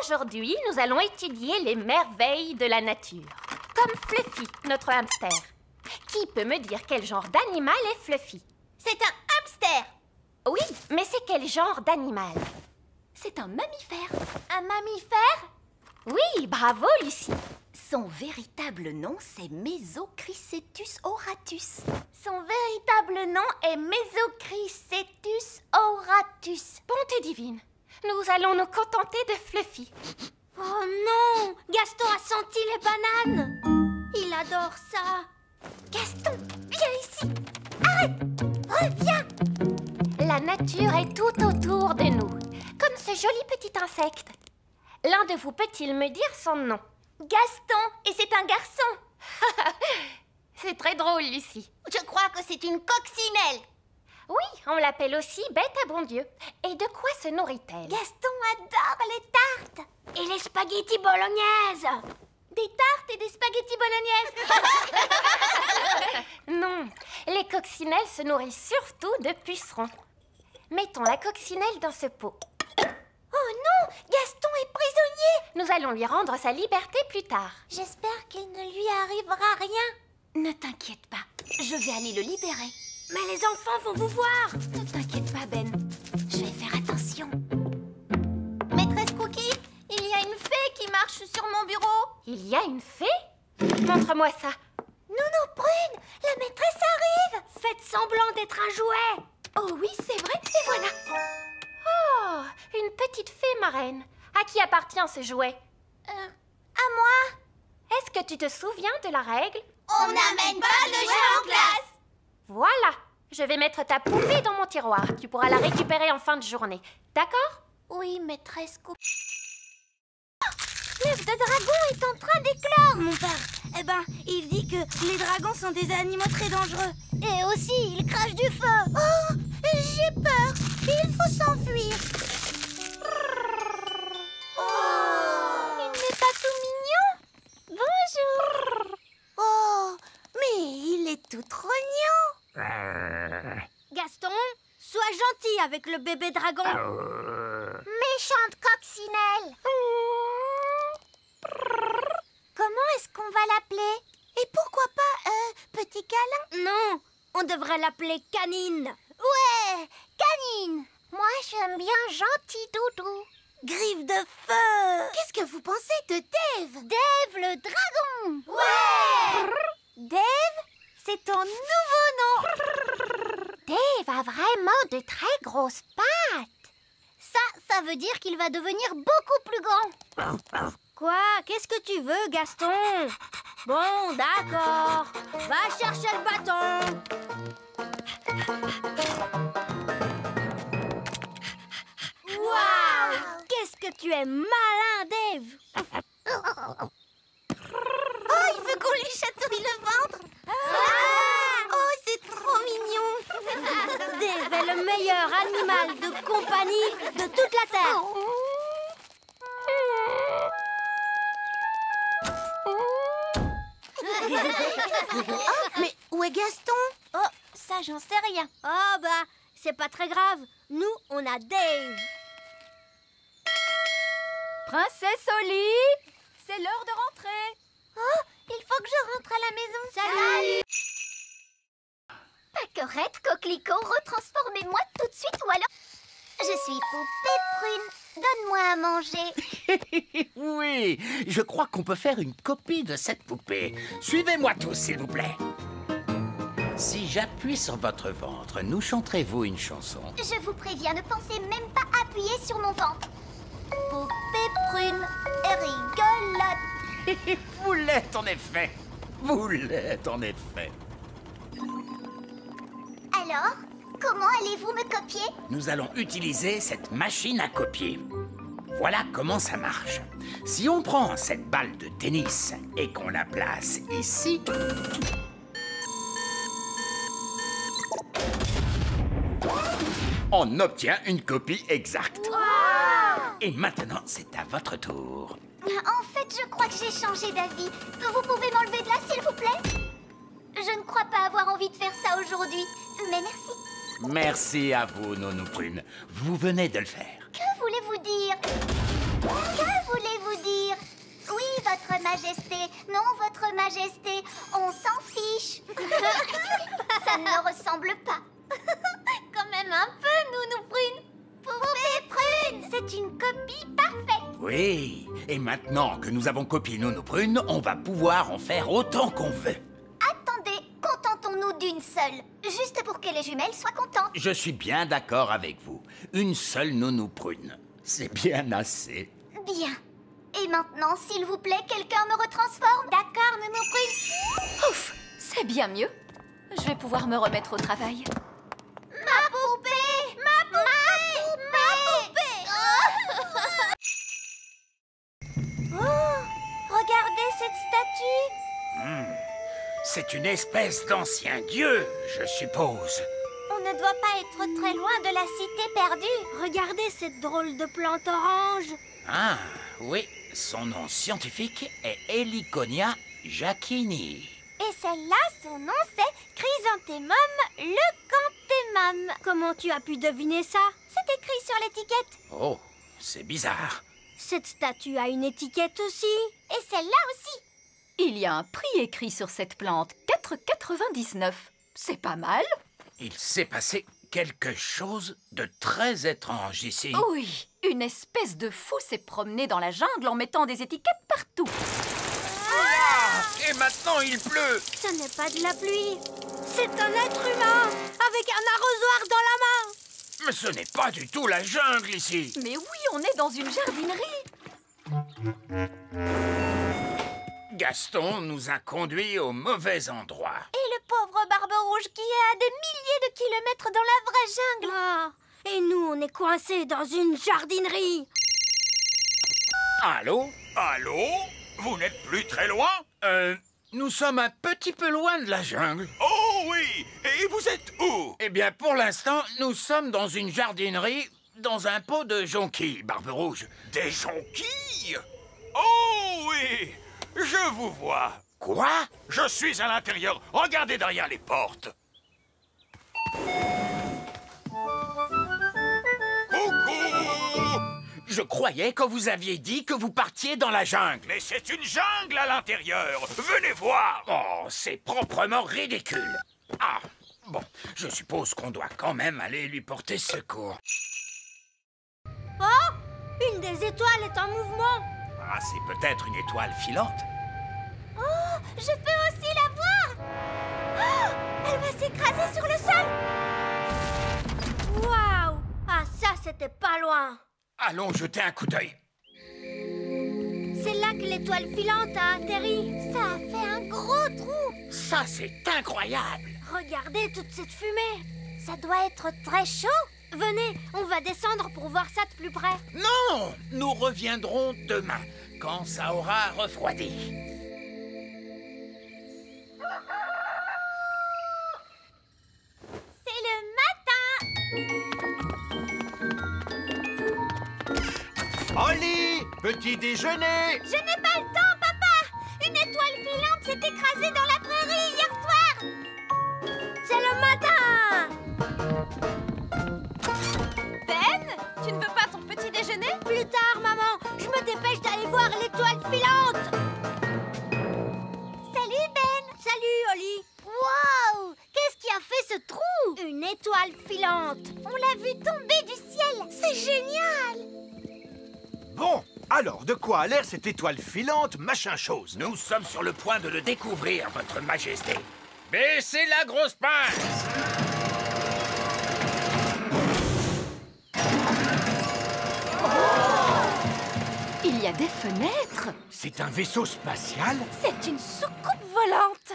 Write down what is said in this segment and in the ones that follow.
Aujourd'hui, nous allons étudier les merveilles de la nature. Comme Fluffy, notre hamster. Qui peut me dire quel genre d'animal est Fluffy? C'est un hamster. Oui, mais c'est quel genre d'animal? C'est un mammifère. Un mammifère? Oui, bravo, Lucie. Son véritable nom, c'est Mesochrysetus auratus. Son véritable nom est Mesochrysetus auratus. Bonté divine, nous allons nous contenter de Fluffy. Oh non! Gaston a senti les bananes! Il adore ça! Gaston, viens ici! Arrête! Reviens! La nature est tout autour de nous, comme ce joli petit insecte. L'un de vous peut-il me dire son nom? Gaston, et c'est un garçon! C'est très drôle, Lucie. Je crois que c'est une coccinelle! Oui, on l'appelle aussi bête à bon Dieu. Et de quoi se nourrit-elle? Gaston adore les tartes! Et les spaghettis bolognaises! Des tartes et des spaghettis bolognaises! Non, les coccinelles se nourrissent surtout de pucerons. Mettons la coccinelle dans ce pot. Oh non! Gaston est prisonnier! Nous allons lui rendre sa liberté plus tard. J'espère qu'il ne lui arrivera rien. Ne t'inquiète pas, je vais aller le libérer. Mais les enfants vont vous voir. Ne t'inquiète pas, Ben. Je vais faire attention. Maîtresse Cookie, il y a une fée qui marche sur mon bureau. Il y a une fée? Montre-moi ça. Nounou Prune, la maîtresse arrive. Faites semblant d'être un jouet. Oh oui, c'est vrai, et voilà. Oh, une petite fée marraine. À qui appartient ce jouet? À moi. Est-ce que tu te souviens de la règle? On n'amène pas le jeu en classe. Voilà, je vais mettre ta poupée dans mon tiroir. Tu pourras la récupérer en fin de journée. D'accord? Oui, maîtresse Cookie. L'œuf de dragon est en train d'éclore, mon père. Eh ben, il dit que les dragons sont des animaux très dangereux. Et aussi, ils crachent du feu. Oh, j'ai peur. Il faut s'enfuir. Oh, il n'est pas tout mignon. Bonjour. Oh, mais il est tout trognon. Gaston, sois gentil avec le bébé dragon. Méchante coccinelle. Comment est-ce qu'on va l'appeler? Et pourquoi pas petit câlin? Non, on devrait l'appeler Canine. Ouais, Canine. Moi, j'aime bien Gentil Doudou. Griffe de feu. Qu'est-ce que vous pensez de Dave? Dave le dragon. Ouais. Dave, c'est ton nouveau nom. Dave a vraiment de très grosses pattes. Ça veut dire qu'il va devenir beaucoup plus grand. Quoi? Qu'est-ce que tu veux, Gaston? Bon, d'accord. Va chercher le bâton. Waouh! Qu'est-ce que tu es malin, Dave! Oh, il veut qu'on lui chatouille le ventre! Oh, c'est trop mignon! Dave est le meilleur animal de compagnie de toute la Terre! Oh, mais où est Gaston? Oh, ça, j'en sais rien. Oh, bah, c'est pas très grave. Nous, on a Dave. Princesse Oli, c'est l'heure de rentrer. Oh, il faut que je rentre à la maison. Salut. Pâquerette, coquelicot, retransformez-moi tout de suite ou alors... Je suis poupée prune. Donne-moi à manger. Oui, je crois qu'on peut faire une copie de cette poupée. Suivez-moi tous, s'il vous plaît. Si j'appuie sur votre ventre, nous chanterez-vous une chanson? Je vous préviens, ne pensez même pas appuyer sur mon ventre. Poupée prune et rigolote. Vous l'êtes en effet. Vous l'êtes en effet. Alors, comment allez-vous me copier? Nous allons utiliser cette machine à copier. Voilà comment ça marche. Si on prend cette balle de tennis et qu'on la place ici... on obtient une copie exacte. Wow! Et maintenant, c'est à votre tour. En fait, je crois que j'ai changé d'avis. Vous pouvez m'enlever de là, s'il vous plaît? Je ne crois pas avoir envie de faire ça aujourd'hui. Mais merci. Merci à vous, Nounou Prune. Vous venez de le faire. Que voulez-vous dire? Que voulez-vous C'est une copie parfaite. Oui, et maintenant que nous avons copié Nounou Prune, on va pouvoir en faire autant qu'on veut. Attendez, contentons-nous d'une seule. Juste pour que les jumelles soient contentes. Je suis bien d'accord avec vous. Une seule Nounou Prune. C'est bien assez. Bien. Et maintenant, s'il vous plaît, quelqu'un me retransforme. D'accord, Nounou Prune. Ouf, c'est bien mieux. Je vais pouvoir me remettre au travail. Ma poupée! Ma poupée! Ma poupée! Oh! Regardez cette statue! C'est une espèce d'ancien dieu, je suppose. On ne doit pas être très loin de la cité perdue. Regardez cette drôle de plante orange. Ah, oui, son nom scientifique est Heliconia jacquini. Et celle-là, son nom c'est Chrysanthemum leucanthemum. Comment tu as pu deviner ça? C'est écrit sur l'étiquette. Oh, c'est bizarre. Cette statue a une étiquette aussi. Et celle-là aussi. Il y a un prix écrit sur cette plante, 4,99. C'est pas mal. Il s'est passé quelque chose de très étrange ici. Oui, une espèce de fou s'est promené dans la jungle en mettant des étiquettes partout. Ah, et maintenant il pleut. Ce n'est pas de la pluie. C'est un être humain avec un arrosoir dans la main. Mais ce n'est pas du tout la jungle ici. Mais oui, on est dans une jardinerie. Gaston nous a conduits au mauvais endroit. Et le pauvre Barbe Rouge qui est à des milliers de kilomètres dans la vraie jungle. Ah, et nous, on est coincés dans une jardinerie. Allô? Allô? Vous n'êtes plus très loin? Nous sommes un petit peu loin de la jungle. Oh oui! Et vous êtes où? Eh bien, pour l'instant, nous sommes dans une jardinerie, dans un pot de jonquilles, Barbe Rouge. Des jonquilles? Oh oui! Je vous vois. Quoi? Je suis à l'intérieur. Regardez derrière les portes. Coucou! Je croyais que vous aviez dit que vous partiez dans la jungle. Mais c'est une jungle à l'intérieur. Venez voir. Oh, c'est proprement ridicule. Ah, bon, je suppose qu'on doit quand même aller lui porter secours. Oh, une des étoiles est en mouvement. Ah, c'est peut-être une étoile filante. Oh, je peux aussi la voir. Oh, elle va s'écraser sur le sol. Waouh! Ah, ça, c'était pas loin. Allons jeter un coup d'œil. C'est là que l'étoile filante a atterri. Ça a fait un gros trou. Ça, c'est incroyable. Regardez toute cette fumée. Ça doit être très chaud. Venez, on va descendre pour voir ça de plus près. Non, nous reviendrons demain, quand ça aura refroidi. C'est le matin. Holly! Petit déjeuner! Je n'ai pas le temps, papa. Une étoile filante s'est écrasée dans la prairie hier soir. C'est le matin. Ben, tu ne veux pas ton petit déjeuner? Plus tard, maman. Je me dépêche d'aller voir l'étoile filante. Salut, Ben. Salut, Holly. Waouh! Qu'est-ce qui a fait ce trou? Une étoile filante. On l'a vue tomber du ciel. C'est génial. Bon, alors de quoi a l'air cette étoile filante, machin chose? Nous sommes sur le point de le découvrir, votre majesté. Baissez la grosse pince! Il y a des fenêtres. C'est un vaisseau spatial? C'est une soucoupe volante.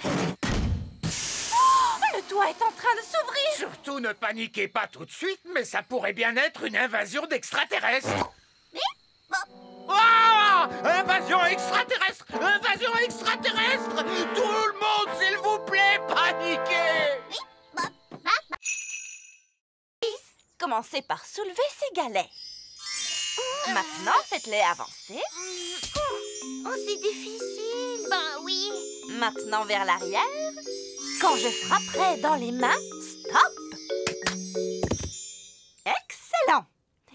Oh, le toit est en train de s'ouvrir. Surtout ne paniquez pas tout de suite, mais ça pourrait bien être une invasion d'extraterrestres. Ah! Invasion extraterrestre! Invasion extraterrestre! Tout le monde, s'il vous plaît, paniquez! Commencez par soulever ces galets. Maintenant, faites-les avancer. Oh, c'est difficile. Ben oui. Maintenant vers l'arrière. Quand je frapperai dans les mains, stop. Excellent.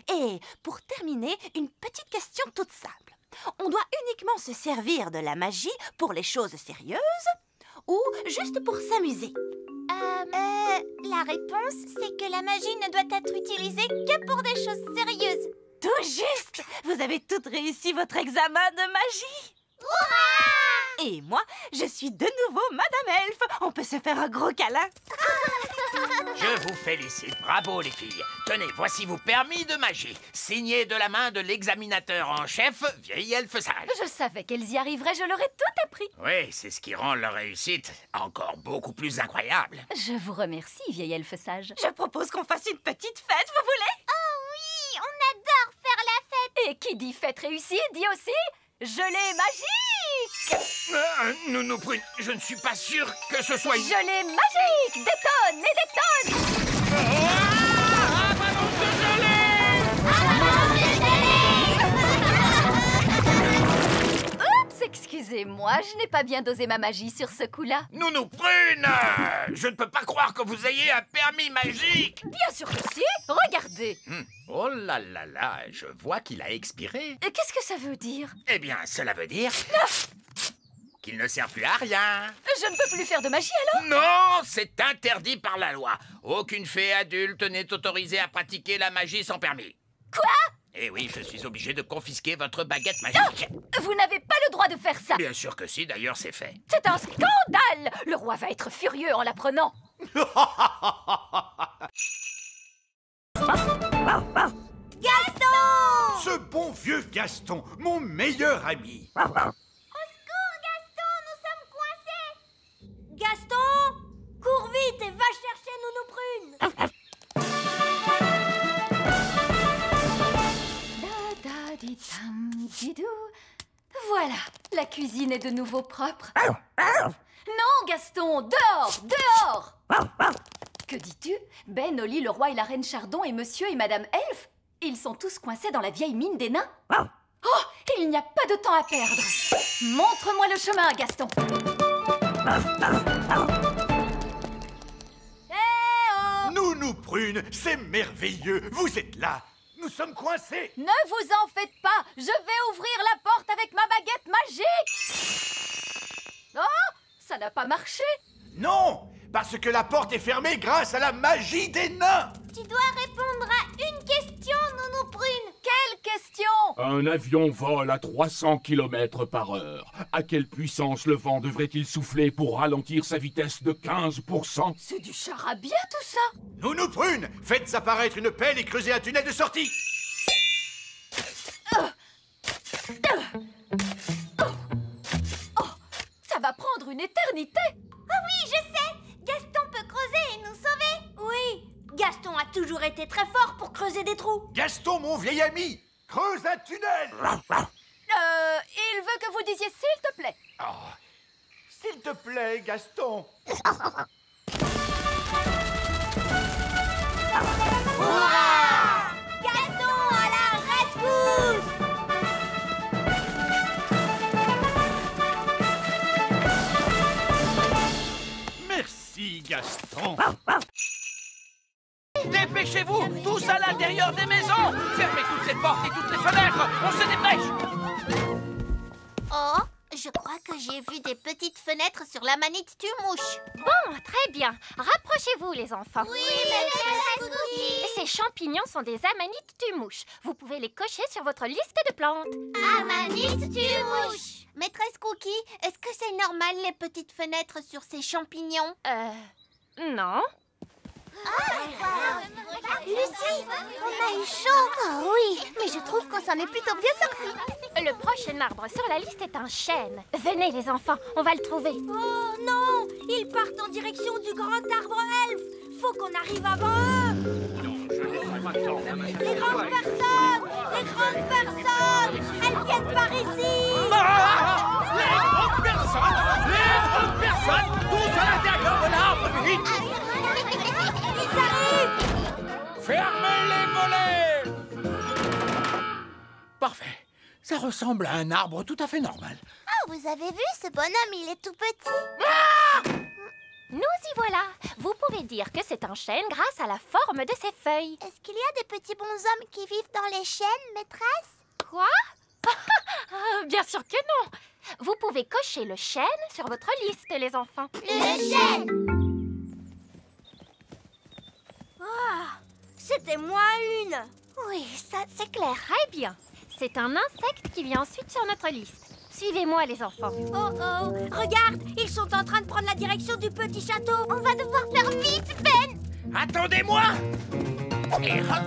Et pour terminer, une petite question toute simple. On doit uniquement se servir de la magie pour les choses sérieuses ou juste pour s'amuser? La réponse, c'est que la magie ne doit être utilisée que pour des choses sérieuses. Tout juste. vous avez toutes réussi votre examen de magie. Et moi, je suis de nouveau Madame Elfe. On peut se faire un gros câlin. Je vous félicite, bravo les filles. Tenez, voici vos permis de magie, signés de la main de l'examinateur en chef, vieille elfe sage. Je savais qu'elles y arriveraient, je leur ai tout appris. Oui, c'est ce qui rend leur réussite encore beaucoup plus incroyable. Je vous remercie, vieille elfe sage. Je propose qu'on fasse une petite fête, vous voulez? Oh oui, on adore faire la fête. Et qui dit fête réussie, dit aussi gelée magique. Nounou Prune, je ne suis pas sûr que ce soit une... Gelée magique, des tonnes et des tonnes. Oups, excusez-moi, je n'ai pas bien dosé ma magie sur ce coup-là. Nounou Prune, je ne peux pas croire que vous ayez un permis magique. Bien sûr que si, regardez. Oh là là là, je vois qu'il a expiré. Qu'est-ce que ça veut dire? Eh bien, cela veut dire qu'il ne sert plus à rien. Je ne peux plus faire de magie alors? Non, c'est interdit par la loi. Aucune fée adulte n'est autorisée à pratiquer la magie sans permis. Quoi? Eh oui, je suis obligé de confisquer votre baguette magique. Vous n'avez pas le droit de faire ça. Bien sûr que si, d'ailleurs c'est fait. C'est un scandale. Le roi va être furieux en l'apprenant. Gaston! Ce bon vieux Gaston, mon meilleur ami. Au secours, Gaston, nous sommes coincés. Gaston, cours vite et va chercher Nounou Prune. Didou. Voilà, la cuisine est de nouveau propre. Non, Gaston, dehors, dehors. Que dis-tu? Ben, Oli, le roi et la reine Chardon et monsieur et madame Elfe, ils sont tous coincés dans la vieille mine des nains. Oh, il n'y a pas de temps à perdre. Montre-moi le chemin, Gaston. Nounou Prune, c'est merveilleux, vous êtes là. Nous sommes coincés. Ne vous en faites pas, je vais ouvrir la porte avec ma baguette magique. Oh, ça n'a pas marché. Non, parce que la porte est fermée grâce à la magie des nains. Tu dois répondre à une question, Nounou Prune. Quelle question? Un avion vole à 300 km/h. À quelle puissance le vent devrait-il souffler pour ralentir sa vitesse de 15%? C'est du charabia tout ça. Nounou Prune, faites apparaître une pelle et creusez un tunnel de sortie. Ça va prendre une éternité. Ah oui, je sais. Gaston peut creuser et nous sauver. Oui, Gaston a toujours été très fort pour creuser des trous. Gaston, mon vieil ami, creuse un tunnel. Il veut que vous disiez s'il te plaît. Oh, s'il te plaît, Gaston. Gaston à la rescousse. Merci, Gaston. Dépêchez-vous, tous à l'intérieur des maisons. Fermez toutes les portes et toutes les fenêtres. On se dépêche. Oh, je crois que j'ai vu des petites fenêtres sur la manite tue-mouche. Bon, très bien. Rapprochez-vous, les enfants. Oui, maîtresse Cookie. Ces champignons sont des amanites tue-mouches. Vous pouvez les cocher sur votre liste de plantes. Amanite tue-mouche. Maîtresse Cookie, est-ce que c'est normal les petites fenêtres sur ces champignons? Non. Lucie, on a eu chaud. Oh oui, mais je trouve qu'on s'en est plutôt bien sortis. Le prochain arbre sur la liste est un chêne. Venez, les enfants, on va le trouver. Oh non, ils partent en direction du grand arbre elfe. Faut qu'on arrive avant eux. Les grandes personnes, elles viennent par ici. Les grandes personnes, tous à l'intérieur de l'arbre, vite. Ils arrivent. Fermez les volets. Parfait. Ça ressemble à un arbre tout à fait normal. Ah, vous avez vu, ce bonhomme, il est tout petit. Nous y voilà. Vous pouvez dire que c'est un chêne grâce à la forme de ses feuilles. Est-ce qu'il y a des petits bonshommes qui vivent dans les chênes, maîtresse? Quoi? Bien sûr que non. Vous pouvez cocher le chêne sur votre liste, les enfants. Le chêne. C'était moi une. Oui, ça, c'est clair. Très bien. C'est un insecte qui vient ensuite sur notre liste. Suivez-moi, les enfants. Oh oh, regarde, ils sont en train de prendre la direction du petit château. On va devoir faire vite, Ben. Attendez-moi! Et hop!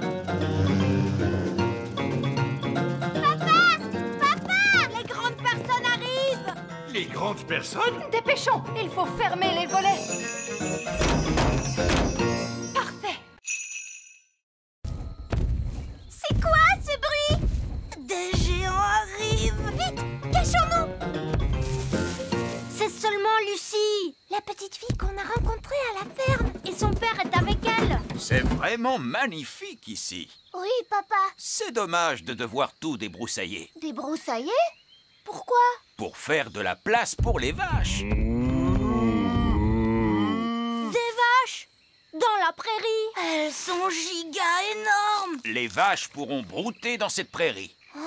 Papa, les grandes personnes arrivent. Les grandes personnes? Dépêchons, il faut fermer les volets. Parfait. C'est quoi ce bruit? Des géants arrivent. Vite, cachons-nous. C'est seulement Lucie, la petite fille qu'on a rencontrée à la ferme. Et son père est avec elle. C'est vraiment magnifique ici. Oui, papa. C'est dommage de devoir tout débroussailler Débroussailler? Pourquoi? pour faire de la place pour les vaches. Des vaches? Dans la prairie? Elles sont giga énormes. Les vaches pourront brouter dans cette prairie. Oh.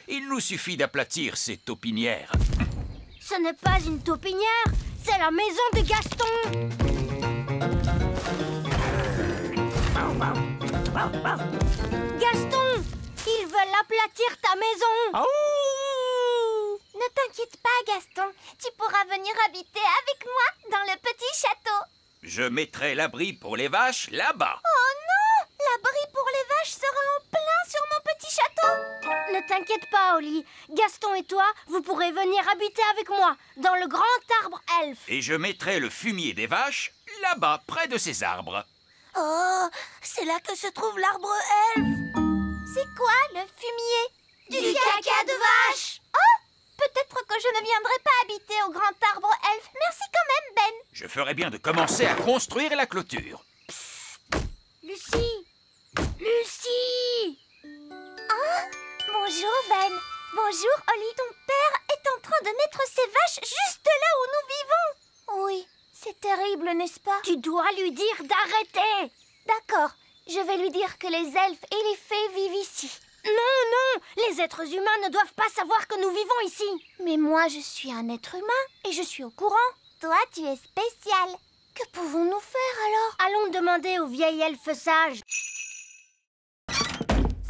Il nous suffit d'aplatir ces taupinières. Ce n'est pas une taupinière, c'est la maison de Gaston. Gaston, ils veulent aplatir ta maison. Ne t'inquiète pas, Gaston. Tu pourras venir habiter avec moi dans le petit château. Je mettrai l'abri pour les vaches là-bas. Oh non! L'abri pour les vaches sera en plein sur mon petit château. Ne t'inquiète pas, Oli. Gaston et toi, vous pourrez venir habiter avec moi dans le grand arbre elfe. Et je mettrai le fumier des vaches là-bas, près de ces arbres. Oh, c'est là que se trouve l'arbre elfe. C'est quoi le fumier? Du caca de vache. Oh, peut-être que je ne viendrai pas habiter au grand arbre elfe. Merci quand même, Ben. Je ferai bien de commencer à construire la clôture. Lucie! Lucie! Ah! Bonjour, Ben. Bonjour, Oli. Ton père est en train de mettre ses vaches juste là où nous vivons. Oui, c'est terrible, n'est-ce pas? Tu dois lui dire d'arrêter. D'accord, je vais lui dire que les elfes et les fées vivent ici. Non, non, les êtres humains ne doivent pas savoir que nous vivons ici. Mais moi, je suis un être humain et je suis au courant. Toi, tu es spécial. Que pouvons-nous faire alors? Allons demander au vieil elfe sage.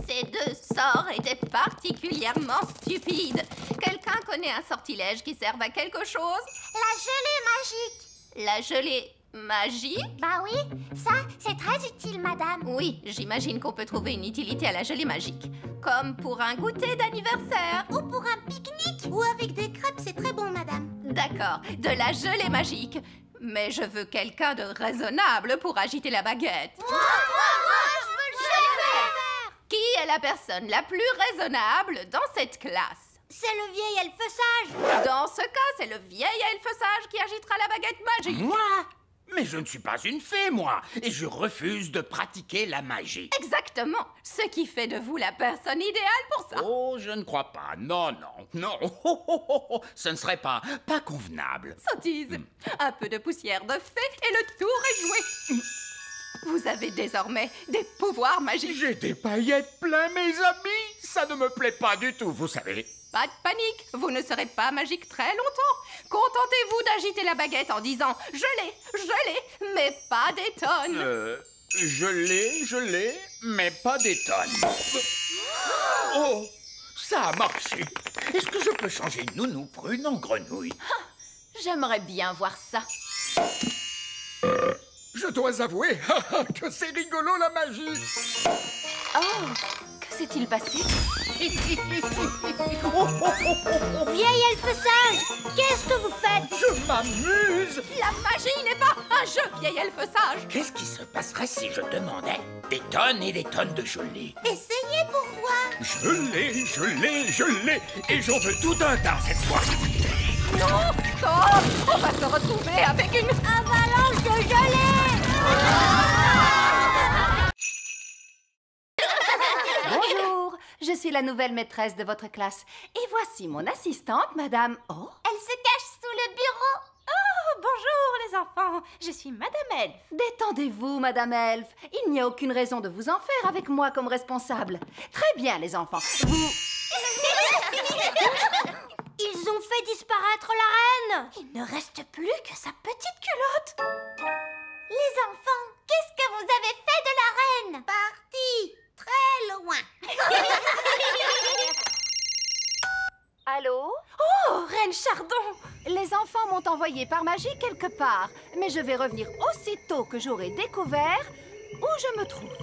Ces deux sorts étaient particulièrement stupides. Quelqu'un connaît un sortilège qui serve à quelque chose? La gelée magique. La gelée magique? Bah oui, ça, c'est très utile, madame. Oui, j'imagine qu'on peut trouver une utilité à la gelée magique. Comme pour un goûter d'anniversaire. Ou pour un pique-nique. Ou avec des crêpes, c'est très bon, madame. D'accord, de la gelée magique. Mais je veux quelqu'un de raisonnable pour agiter la baguette. Moi, je veux le faire. Qui est la personne la plus raisonnable dans cette classe? C'est le vieil elfe sage. Dans ce cas, c'est le vieil elfe sage qui agitera la baguette magique. Moi? Mais je ne suis pas une fée, moi, et je refuse de pratiquer la magie. Exactement, ce qui fait de vous la personne idéale pour ça. Oh, je ne crois pas. Non, non, non. Ce ne serait pas convenable. Sottise, un peu de poussière de fée et le tour est joué. Vous avez désormais des pouvoirs magiques. J'ai des paillettes plein, mes amis. Ça ne me plaît pas du tout, vous savez. Pas de panique, vous ne serez pas magique très longtemps. Contentez-vous d'agiter la baguette en disant « Je l'ai, mais pas des tonnes ». Je l'ai, mais pas des tonnes. Oh, ça a marché. Est-ce que je peux changer Nounou Prune en grenouille? J'aimerais bien voir ça. Je dois avouer que c'est rigolo la magie. Oh, que s'est-il passé? Vieil elfe sage, qu'est-ce que vous faites? Je m'amuse. La magie n'est pas un jeu, vieil elfe sage. Qu'est-ce qui se passerait si je demandais des tonnes et des tonnes de gelée? Essayez pour voir. Je l'ai, et j'en veux tout un tas cette fois. Non, oh, on va se retrouver avec une avalanche de gelée. Bonjour, je suis la nouvelle maîtresse de votre classe. Et voici mon assistante, Madame... Oh, Elle se cache sous le bureau. oh, bonjour les enfants, je suis Madame Elfe. Détendez-vous, Madame Elfe. Il n'y a aucune raison de vous en faire avec moi comme responsable. Très bien, les enfants. Vous... Ils ont fait disparaître la reine. Il ne reste plus que sa petite culotte. Les enfants, qu'est-ce que vous avez fait de la reine? Parti très loin. Allô? Oh, Reine Chardon! Les enfants m'ont envoyé par magie quelque part, mais je vais revenir aussitôt que j'aurai découvert où je me trouve.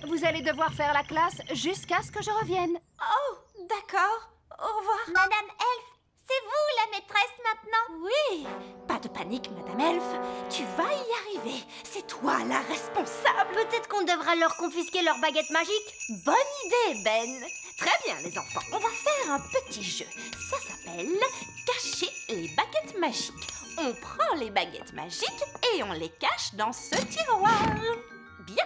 Vous allez devoir faire la classe jusqu'à ce que je revienne. Oh, d'accord. Au revoir. Madame Elfe, c'est vous la maîtresse maintenant? Oui. Pas de panique, Madame Elfe. Tu vas y arriver. C'est toi la responsable. Peut-être qu'on devrait leur confisquer leur baguette magique? Bonne idée, Ben. Très bien, les enfants. On va faire un petit jeu. Ça s'appelle cacher les baguettes magiques. On prend les baguettes magiques et on les cache dans ce tiroir. Bien.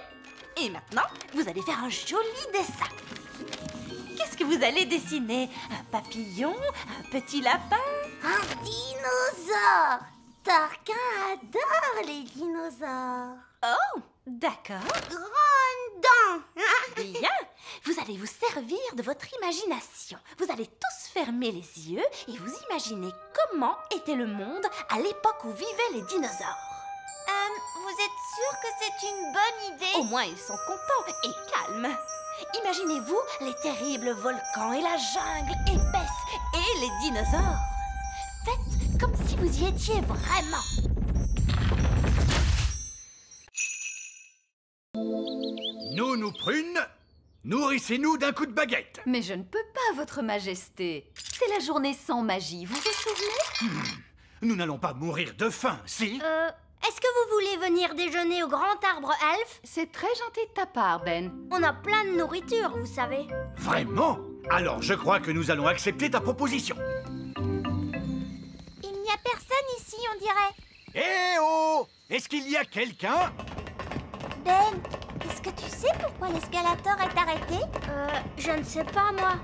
Et maintenant, vous allez faire un joli dessin. Qu'est-ce que vous allez dessiner? Un papillon? Un petit lapin? Un dinosaure! Tarquin adore les dinosaures. Oh, d'accord. Grande dent! Bien. Vous allez vous servir de votre imagination. Vous allez tous fermer les yeux et vous imaginez comment était le monde à l'époque où vivaient les dinosaures. Vous êtes sûr que c'est une bonne idée? Au moins, ils sont contents et calmes. Imaginez-vous les terribles volcans et la jungle épaisse et les dinosaures. Faites comme si vous y étiez vraiment. Nous prunes, nourrissez-nous d'un coup de baguette. Mais je ne peux pas, votre majesté. C'est la journée sans magie, vous vous souvenez? Nous n'allons pas mourir de faim, si? Est-ce que vous voulez venir déjeuner au grand arbre elfe? C'est très gentil de ta part, Ben. On a plein de nourriture, vous savez. Vraiment? Alors je crois que nous allons accepter ta proposition. Il n'y a personne ici, on dirait. Eh oh! Est-ce qu'il y a quelqu'un? Ben, est-ce que tu sais pourquoi l'escalator est arrêté? Je ne sais pas, moi.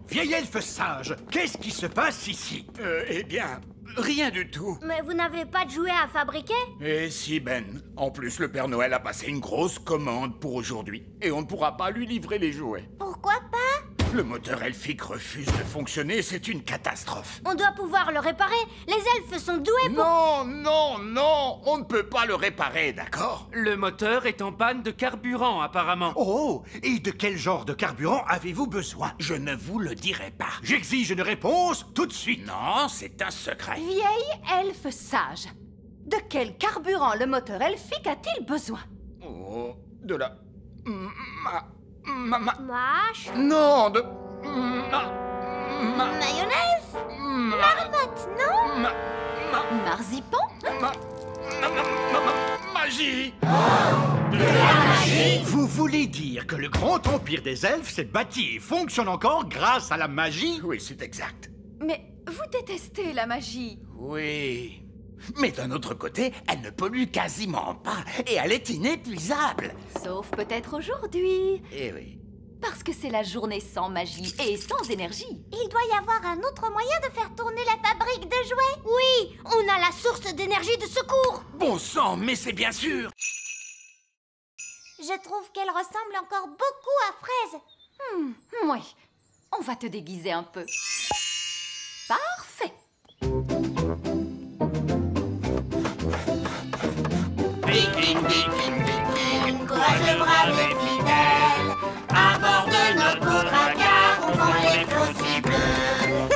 Vieil elfe sage, qu'est-ce qui se passe ici? Eh bien, rien du tout. Mais vous n'avez pas de jouets à fabriquer? Et si, Ben. En plus, le Père Noël a passé une grosse commande pour aujourd'hui. Et on ne pourra pas lui livrer les jouets. Pourquoi pas? Le moteur elfique refuse de fonctionner, c'est une catastrophe. On doit pouvoir le réparer. Les elfes sont doués pour... Non, on ne peut pas le réparer, d'accord? Le moteur est en panne de carburant, apparemment. Oh! Et de quel genre de carburant avez-vous besoin? Je ne vous le dirai pas. J'exige une réponse tout de suite. Non, c'est un secret. Vieille elfe sage. De quel carburant le moteur elfique a-t-il besoin? Oh, de la... Mâche? Non, de... Mayonnaise? Marmotte, non? Marzipan? Magie! Vous voulez dire que le grand empire des elfes s'est bâti et fonctionne encore grâce à la magie? Oui, c'est exact. Mais vous détestez la magie. Oui. Mais d'un autre côté, elle ne pollue quasiment pas et elle est inépuisable. Sauf peut-être aujourd'hui. Eh oui. Parce que c'est la journée sans magie et sans énergie. Il doit y avoir un autre moyen de faire tourner la fabrique de jouets. Oui, on a la source d'énergie de secours. Bon sang, mais c'est bien sûr. Je trouve qu'elle ressemble encore beaucoup à Fraise. Oui, on va te déguiser un peu. Parfait. Viking, viking, viking, courageux, brave et fidèle. À bord de notre dragard, on vend les flots si bleus.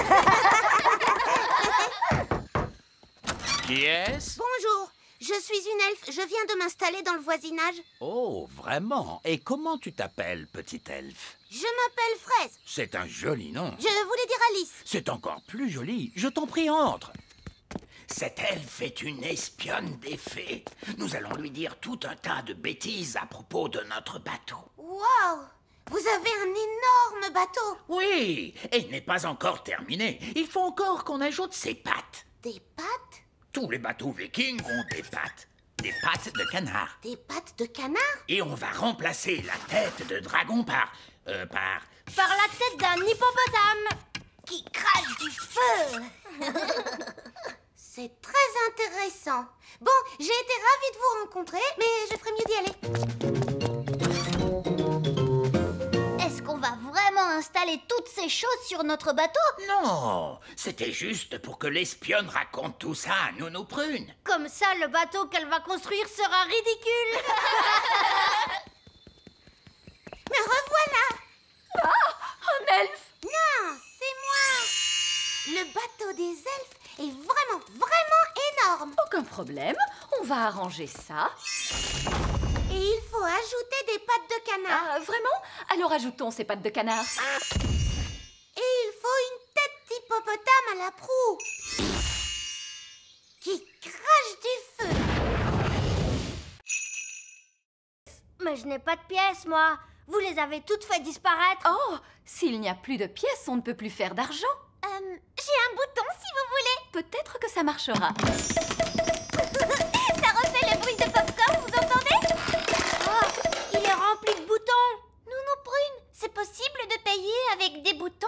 Qui est-ce? Bonjour, je suis une elfe. Je viens de m'installer dans le voisinage. Oh, vraiment? Et comment tu t'appelles, petite elfe? Je m'appelle Fraise. C'est un joli nom. Je voulais dire Alice. C'est encore plus joli. Je t'en prie, entre. Cette elfe est une espionne des fées. Nous allons lui dire tout un tas de bêtises à propos de notre bateau. Wow! Vous avez un énorme bateau. Oui, et il n'est pas encore terminé. Il faut encore qu'on ajoute ses pattes. Des pattes? Tous les bateaux vikings ont des pattes. Des pattes de canard. Des pattes de canard? Et on va remplacer la tête de dragon par la tête d'un hippopotame qui crache du feu. C'est très intéressant. Bon, j'ai été ravie de vous rencontrer, mais je ferais mieux d'y aller. Est-ce qu'on va vraiment installer toutes ces choses sur notre bateau? Non, c'était juste pour que l'espionne raconte tout ça à Nounou Prune. Comme ça, le bateau qu'elle va construire sera ridicule. Me revoilà. Ah, un elfe. Non, c'est moi. problème. On va arranger ça. Et il faut ajouter des pattes de canard. Ah, vraiment? Alors ajoutons ces pattes de canard. Et il faut une tête d'hippopotame à la proue qui crache du feu. Mais je n'ai pas de pièces, moi. Vous les avez toutes fait disparaître. Oh, s'il n'y a plus de pièces, on ne peut plus faire d'argent. J'ai un bouton, si vous voulez. Peut-être que ça marchera. Ça refait le bruit de popcorn, vous entendez? Oh, il est rempli de boutons. Nounou Prune, c'est possible de payer avec des boutons?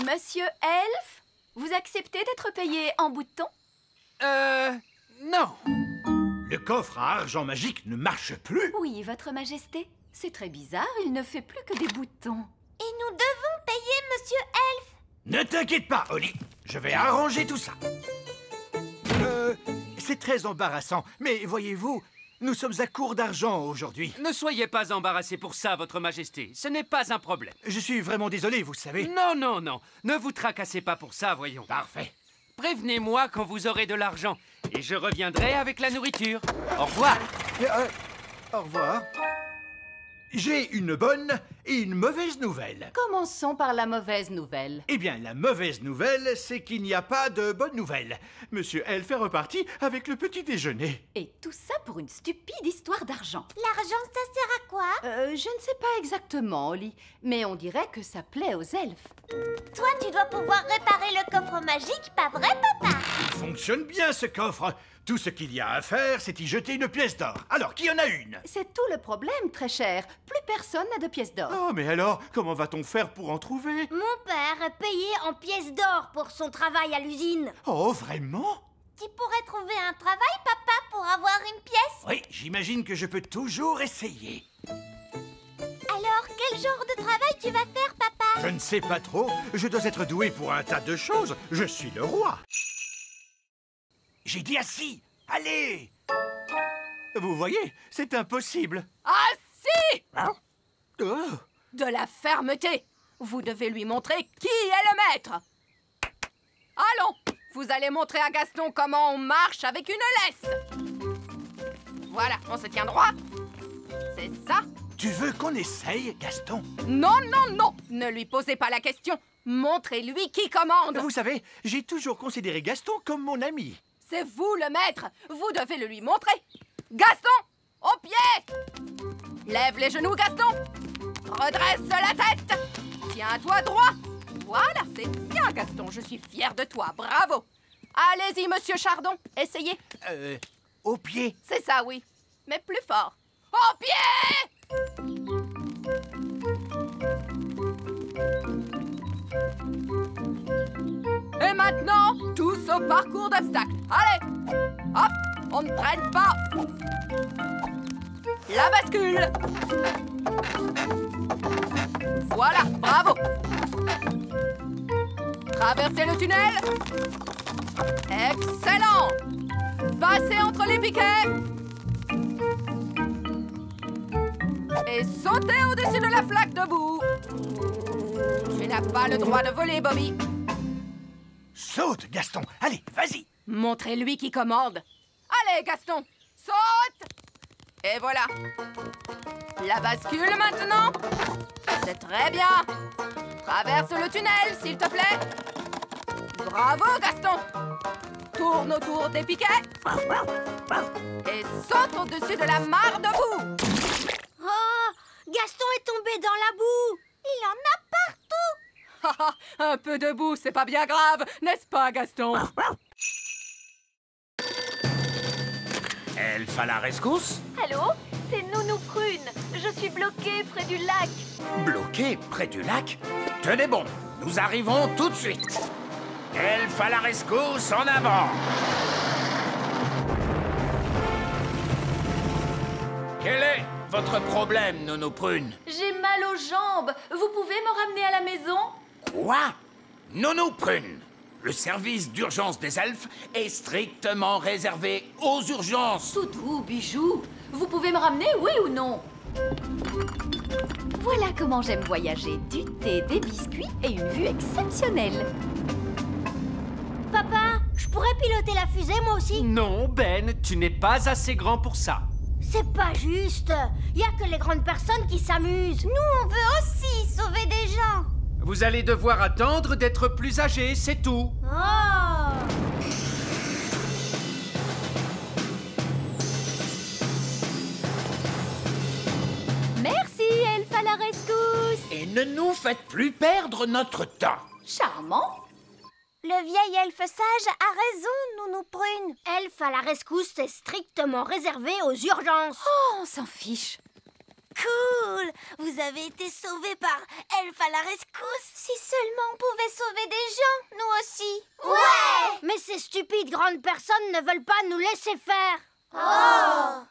Monsieur Elf, vous acceptez d'être payé en boutons? Non. Le coffre à argent magique ne marche plus. Oui, Votre Majesté. C'est très bizarre, il ne fait plus que des boutons. Et nous devons payer Monsieur Elf. Ne t'inquiète pas, Holly. Je vais arranger tout ça. C'est très embarrassant, mais voyez-vous, nous sommes à court d'argent aujourd'hui. Ne soyez pas embarrassé pour ça, Votre Majesté. Ce n'est pas un problème. Je suis vraiment désolé, vous savez. Non, non, non. Ne vous tracassez pas pour ça, voyons. Parfait. Prévenez-moi quand vous aurez de l'argent et je reviendrai avec la nourriture. Au revoir. Au revoir. J'ai une bonne et une mauvaise nouvelle. Commençons par la mauvaise nouvelle. Eh bien, la mauvaise nouvelle, c'est qu'il n'y a pas de bonne nouvelle. Monsieur Elf est reparti avec le petit déjeuner. Et tout ça pour une stupide histoire d'argent. L'argent, ça sert à quoi? Je ne sais pas exactement, Holly, mais on dirait que ça plaît aux elfes. Toi, tu dois pouvoir réparer le coffre magique, pas vrai, papa? Il fonctionne bien, ce coffre. Tout ce qu'il y a à faire, c'est y jeter une pièce d'or. Alors, qui en a une? C'est tout le problème, très cher. Plus personne n'a de pièces d'or. Oh, mais alors, comment va-t-on faire pour en trouver? Mon père est payé en pièces d'or pour son travail à l'usine. Oh, vraiment? Tu pourrais trouver un travail, papa, pour avoir une pièce? Oui, j'imagine que je peux toujours essayer. Alors, quel genre de travail tu vas faire, papa? Je ne sais pas trop. Je dois être doué pour un tas de choses. Je suis le roi. J'ai dit assis. Allez! Vous voyez, c'est impossible. Assis! Oh. De la fermeté! Vous devez lui montrer qui est le maître! Allons! Vous allez montrer à Gaston comment on marche avec une laisse! Voilà, on se tient droit. C'est ça. Tu veux qu'on essaye, Gaston? Non, non, non! Ne lui posez pas la question. Montrez-lui qui commande. Vous savez, j'ai toujours considéré Gaston comme mon ami. C'est vous le maître. Vous devez le lui montrer. Gaston, au pied! Lève les genoux, Gaston. Redresse la tête. Tiens-toi droit. Voilà, c'est bien, Gaston. Je suis fière de toi. Bravo. Allez-y, monsieur Chardon. Essayez. Au pied. C'est ça, oui. Mais plus fort. Au pied! Et maintenant, tous au parcours d'obstacles. Allez! Hop! On ne traîne pas. La bascule. Voilà, bravo. Traversez le tunnel. Excellent. Passez entre les piquets. Et sautez au-dessus de la flaque de boue. Tu n'as pas le droit de voler, Bobby. Saute, Gaston. Allez, vas-y. Montrez-lui qui commande. Allez, Gaston, saute. Et voilà. La bascule maintenant. C'est très bien. Traverse le tunnel, s'il te plaît. Bravo, Gaston. Tourne autour des piquets. Et saute au-dessus de la mare de boue. Oh, Gaston est tombé dans la boue. Il en a partout. Un peu de boue, c'est pas bien grave, n'est-ce pas, Gaston? Elf à la rescousse? Allô? C'est Nounou Prune. Je suis bloquée près du lac. Bloqué près du lac? Tenez bon, nous arrivons tout de suite. Elf à la rescousse, en avant! Quel est votre problème, Nounou Prune? J'ai mal aux jambes. Vous pouvez me ramener à la maison? Quoi? Nounou Prune, le service d'urgence des elfes est strictement réservé aux urgences. Toutou, bijou, vous pouvez me ramener, oui ou non? Voilà comment j'aime voyager. Du thé, des biscuits et une vue exceptionnelle. Papa, je pourrais piloter la fusée, moi aussi. Non, Ben, tu n'es pas assez grand pour ça. C'est pas juste. Y a que les grandes personnes qui s'amusent. Nous, on veut aussi sauver des gens. Vous allez devoir attendre d'être plus âgé, c'est tout. Oh! Merci, Elf à la rescousse. Et ne nous faites plus perdre notre temps. Charmant. Le vieil elfe sage a raison, Nounou Prune. Elfe à la rescousse est strictement réservé aux urgences. Oh, on s'en fiche. Cool! Vous avez été sauvés par Elfe à la rescousse. Si seulement on pouvait sauver des gens, nous aussi. Ouais! Mais ces stupides grandes personnes ne veulent pas nous laisser faire. Oh!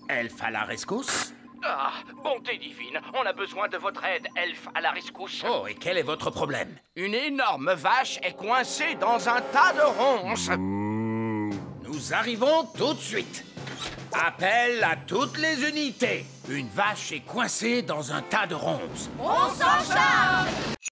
Elfe à la rescousse? Ah, bonté divine, on a besoin de votre aide, elfe à la rescousse. Oh, et quel est votre problème? Une énorme vache est coincée dans un tas de ronces. Nous arrivons tout de suite. Appel à toutes les unités. Une vache est coincée dans un tas de ronces. On s'en charge!